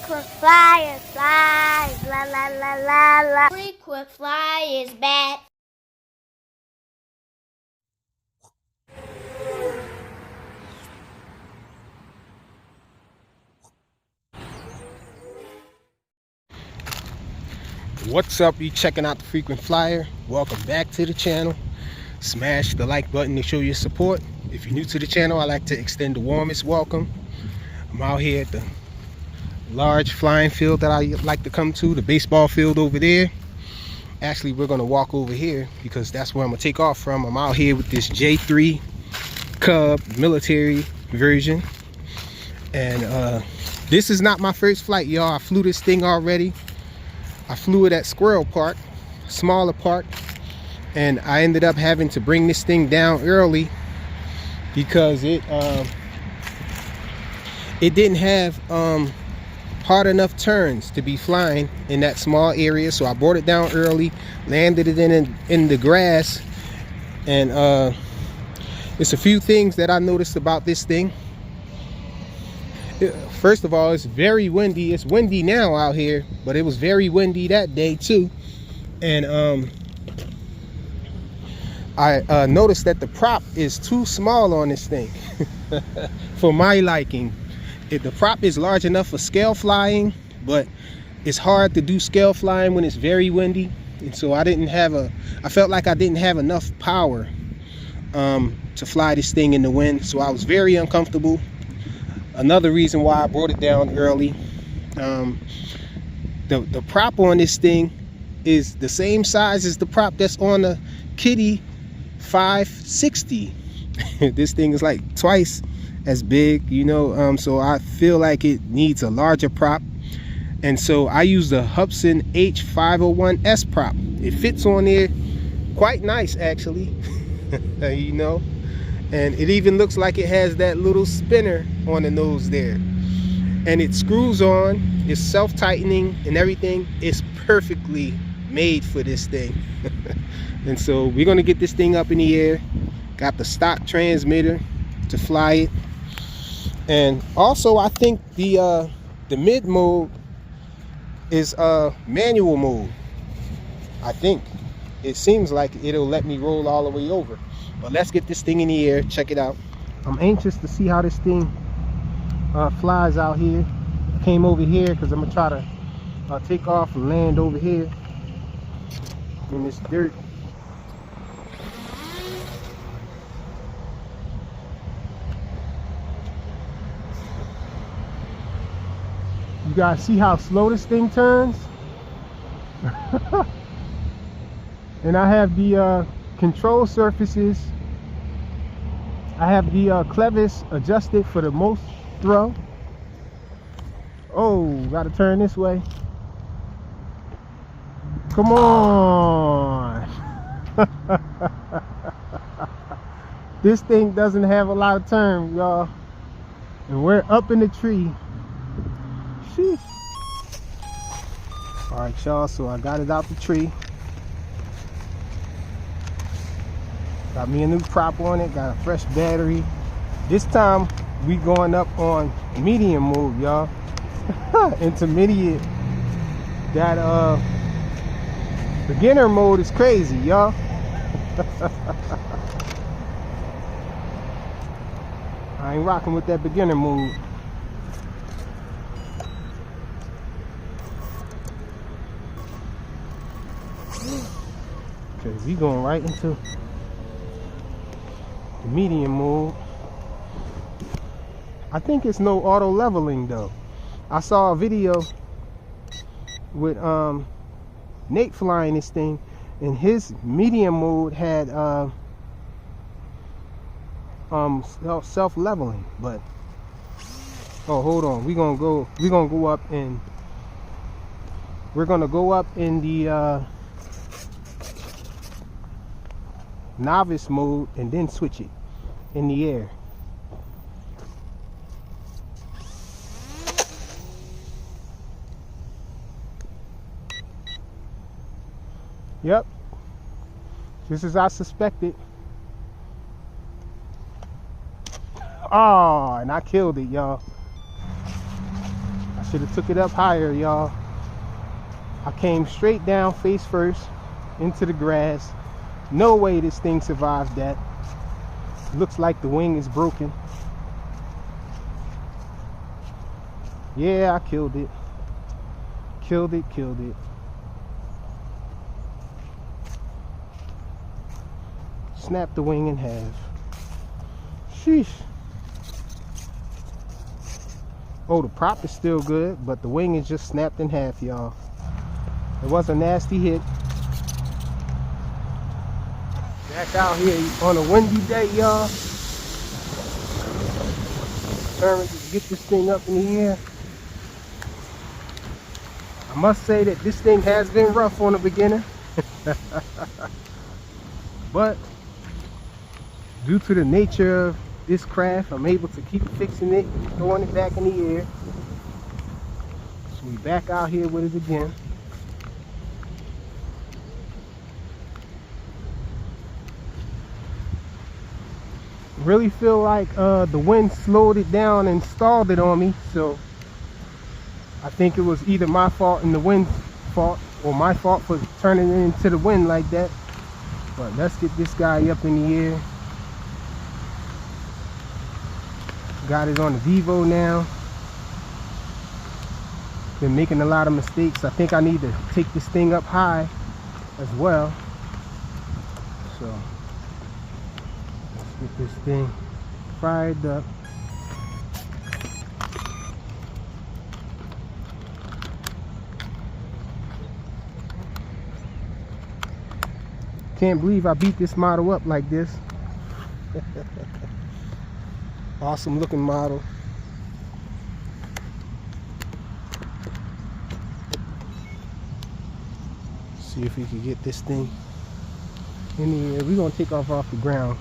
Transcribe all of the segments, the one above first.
Frequent flyer, fly, la la la la la. Frequent flyer is back. What's up? You checking out the Frequent Flyer? Welcome back to the channel. Smash the like button to show your support. If you're new to the channel, I'd like to extend the warmest welcome. I'm out here at the large flying field that I like to come to, the baseball field over there. Actually, we're going to walk over here because that's where I'm going to take off from. I'm out here with this J3 Cub military version. And this is not my first flight, y'all. I flew this thing already. I flew it at Squirrel Park, smaller park, and I ended up having to bring this thing down early because it didn't have hard enough turns to be flying in that small area. So I brought it down early, landed it in the grass, and there's a few things that I noticed about this thing. First of all, it's very windy. It's windy now out here, but it was very windy that day too. And I noticed that the prop is too small on this thing for my liking. The prop is large enough for scale flying, but it's hard to do scale flying when it's very windy. And so I felt like I didn't have enough power to fly this thing in the wind. So I was very uncomfortable. Another reason why I brought it down early, the prop on this thing is the same size as the prop that's on the Kitty 560. This thing is like twice as big, you know, so I feel like it needs a larger prop. And so I use the Hubsan H501S prop. It fits on there quite nice, actually. You know, and it even looks like it has that little spinner on the nose there, and it screws on. It's self-tightening and everything. It's perfectly made for this thing. And so we're going to get this thing up in the air. Got the stock transmitter to fly it, and also I think the mid mode is manual mode. I think it seems like it'll let me roll all the way over. But let's get this thing in the air, check it out. I'm anxious to see how this thing flies out here. I came over here because I'm gonna try to take off and land over here in this dirt. You guys see how slow this thing turns? And I have the control surfaces. I have the clevis adjusted for the most throw. Oh, gotta turn this way. Come on. This thing doesn't have a lot of turn, y'all, and we're up in the tree. Sheesh. All right, y'all, so I got it out the tree. Got me a new prop on it, got a fresh battery. This time we going up on medium mode, y'all. Intermediate. That beginner mode is crazy, y'all. I ain't rocking with that beginner mode. Okay, we going right into the medium mode. I think it's no auto leveling though. I saw a video with Nate flying this thing, and his medium mode had self-leveling. But oh, hold on, we're gonna go up in the novice mode and then switch it in the air. Yep, just as I suspected. Oh, and I killed it, y'all. I should have took it up higher, y'all. I came straight down face first into the grass. No way this thing survived that. Looks like the wing is broken. Yeah, I killed it. Killed it. Snapped the wing in half. Sheesh. Oh, the prop is still good, but the wing is just snapped in half, y'all. It was a nasty hit. Back out here on a windy day, y'all. Determined to get this thing up in the air. I must say that this thing has been rough on a beginner. But due to the nature of this craft, I'm able to keep fixing it, throwing it back in the air. So we back out here with it again. Really feel like the wind slowed it down and stalled it on me, so I think it was either my fault and the wind's fault, or my fault for turning it into the wind like that. But let's get this guy up in the air. Got it on the Devo now. Been making a lot of mistakes. I think I need to take this thing up high as well. So let's get this thing fired up. Can't believe I beat this model up like this. Awesome looking model. See if we can get this thing in the air. We're gonna take off the ground.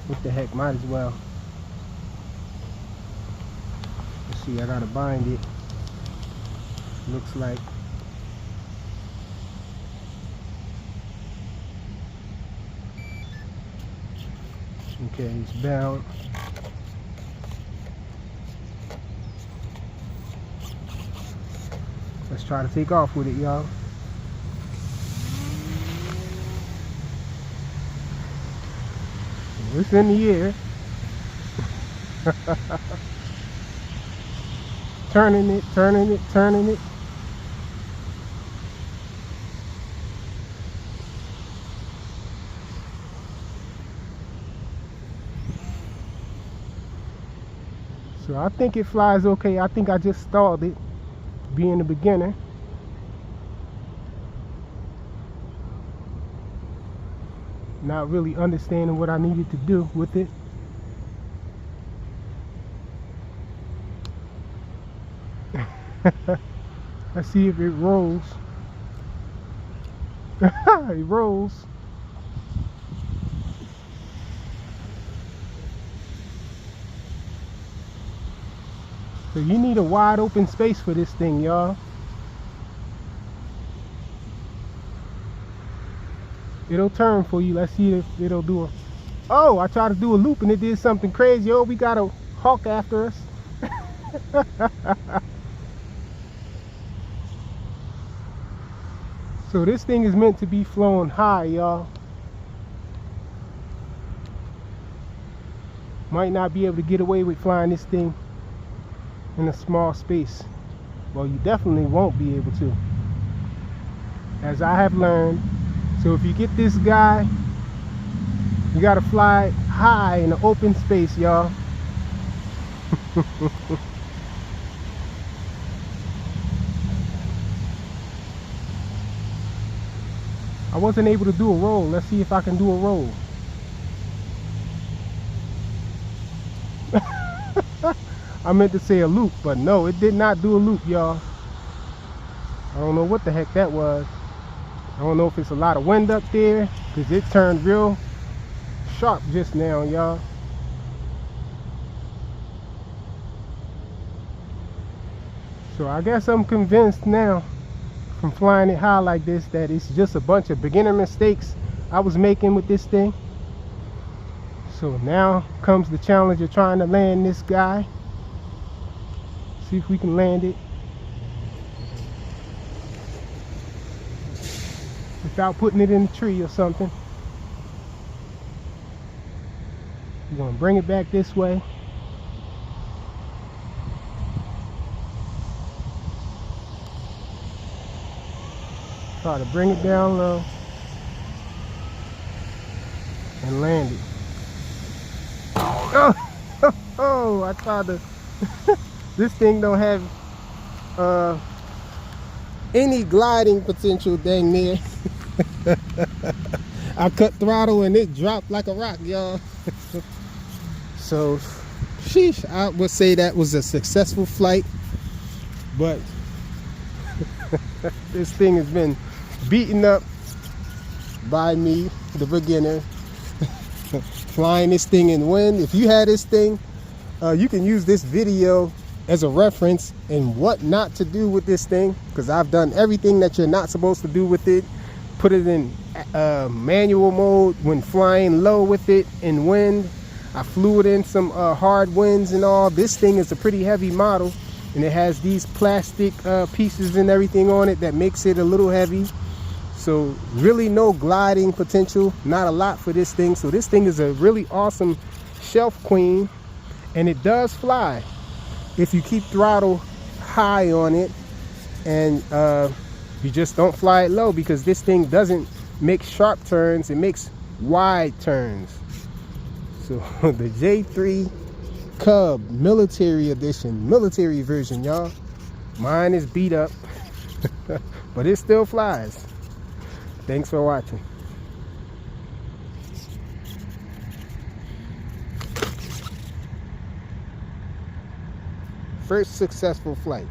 What the heck, might as well. Let's see, I gotta bind it. Looks like. Okay, it's bound. Let's try to take off with it, y'all. It's in the air. Turning it. So I think it flies okay. I think I just stalled it, being a beginner. Not really understanding what I needed to do with it. Let's see if it rolls. It rolls. So you need a wide open space for this thing, y'all. It'll turn for you. Let's see if it'll do a... Oh, I tried to do a loop and it did something crazy. Oh, we got a hawk after us. So this thing is meant to be flown high, y'all. Might not be able to get away with flying this thing in a small space. Well, you definitely won't be able to, as I have learned. So if you get this guy, you gotta fly high in an open space, y'all. I wasn't able to do a roll. Let's see if I can do a roll. I meant to say a loop, but no, it did not do a loop, y'all. I don't know what the heck that was. I don't know if it's a lot of wind up there, because it turned real sharp just now, y'all. So I guess I'm convinced now, from flying it high like this, that it's just a bunch of beginner mistakes I was making with this thing. So now comes the challenge of trying to land this guy. See if we can land it without putting it in a tree or something. We're gonna bring it back this way. Try to bring it down low and land it. Oh, I tried to. This thing don't have any gliding potential dang near. I cut throttle and it dropped like a rock, y'all. So, sheesh, I would say that was a successful flight, but this thing has been beaten up by me, the beginner, flying this thing in wind. If you had this thing, you can use this video as a reference and what not to do with this thing, because I've done everything that you're not supposed to do with it. Put it in manual mode when flying low with it in wind. I flew it in some hard winds and all. This thing is a pretty heavy model, and it has these plastic pieces and everything on it that makes it a little heavy. So really no gliding potential, not a lot for this thing. So this thing is a really awesome shelf queen, and it does fly if you keep throttle high on it, and you just don't fly it low, because this thing doesn't make sharp turns, it makes wide turns. So the J3 Cub military edition, military version, y'all. Mine is beat up, but it still flies. Thanks for watching. First successful flight.